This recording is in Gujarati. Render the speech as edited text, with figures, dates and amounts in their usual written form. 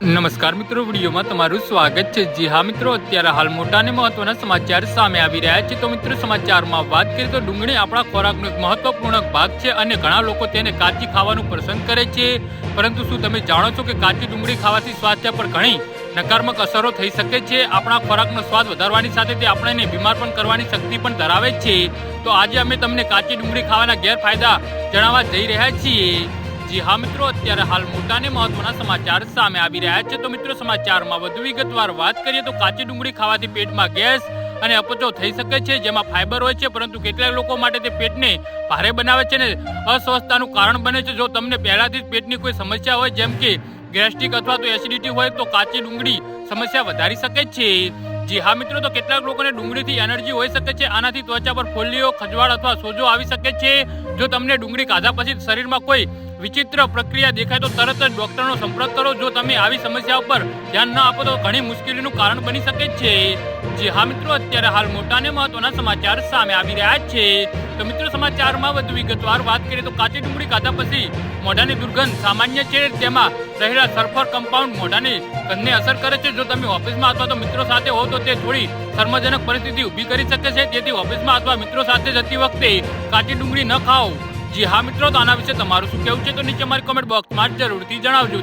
નમસ્કાર મિત્રો, વિડીયોમાં તમારું સ્વાગત છે। જી હા મિત્રો, અત્યારે હાલ મોટા અને મહત્વના સમાચાર સામે આવી રહ્યા છે। તો મિત્રો, સમાચારમાં વાત કરીએ તો ડુંગળી આપણા ખોરાકનો એક મહત્વપૂર્ણ ભાગ છે અને ઘણા લોકો તેને કાચી ખાવાનું પસંદ કરે છે। પરંતુ શું તમે જાણો છો કે કાચી ડુંગળી ખાવાથી સ્વાસ્થ્ય પર ઘણી નકારાત્મક અસરો થઈ શકે છે? આપણા ખોરાકનો સ્વાદ વધારવાની સાથે તે આપણને બીમાર પણ કરવાની શક્તિ પણ ધરાવે છે। તો આજે અમે તમને કાચી ડુંગળી ખાવાના ગેરફાયદા જણાવવા જઈ રહ્યા છીએ। જી હા મિત્રો, અત્યારે હાલ મોટા અને મહત્વના સમાચાર સામે આવી રહ્યા છે। તો મિત્રો, સમાચારમાં વધુ વિગતવાર વાત કરીએ તો કાચી ડુંગળી ખાવાથી પેટમાં ગેસ અને અપચો થઈ શકે છે, જેમાં ફાઈબર હોય છે, પરંતુ કેટલાક લોકો માટે તે પેટને ભારે બનાવે છે અને અસ્વસ્થતાનું કારણ બને છે। જો તમને પહેલાથી જ પેટની કોઈ સમસ્યા હોય, જેમ કે ગેસ્ટ્રિક અથવા તો એસિડિટી હોય, તો કાચી ડુંગળી સમસ્યા વધારી શકે છે। જી હા મિત્રો, તો કેટલાક લોકોને ડુંગળીથી એનર્જી હોઈ શકે છે। આનાથી ત્વચા પર ફોલ્લીઓ, ખજવાળ અથવા સોજો આવી શકે છે। જો તમને ડુંગળી ખાધા પછી શરીરમાં કોઈ વિચિત્ર પ્રક્રિયા દેખાય તો તરત જ ડોક્ટરનો સંપર્ક કરો। જો તમે આવી સમસ્યાઓ પર ધ્યાન ન આપો તો ઘણી મુશ્કેલીનું કારણ બની શકે છે। જી હા મિત્રો, અત્યારે હાલ મોટા અને મહત્વના સમાચાર સામે આવી રહ્યા છે। તો મિત્રો, સમાચારમાં વધુ વિગતવાર વાત કરીએ તો કાચી ડુંગળી ખાધા પછી મોઢાની દુર્ગંધ સામાન્ય છે। તેમાં રહેલા સલ્ફર કમ્પાઉન્ડ મોઢાની ગંધને અસર કરે છે। જો તમે ઓફિસમાં અથવા તો મિત્રો સાથે હો તો તે થોડી શર્મજનક પરિસ્થિતિ ઊભી કરી શકે છે। તેથી ઓફિસમાં અથવા મિત્રો સાથે જતી વખતે કાચી ડુંગળી ન ખાઓ। જી હા મિત્રો, તો આના વિશે તમારું શું કહેવું છે તો નીચે મારી કોમેન્ટ બોક્સમાં જરૂરથી જણાવજો।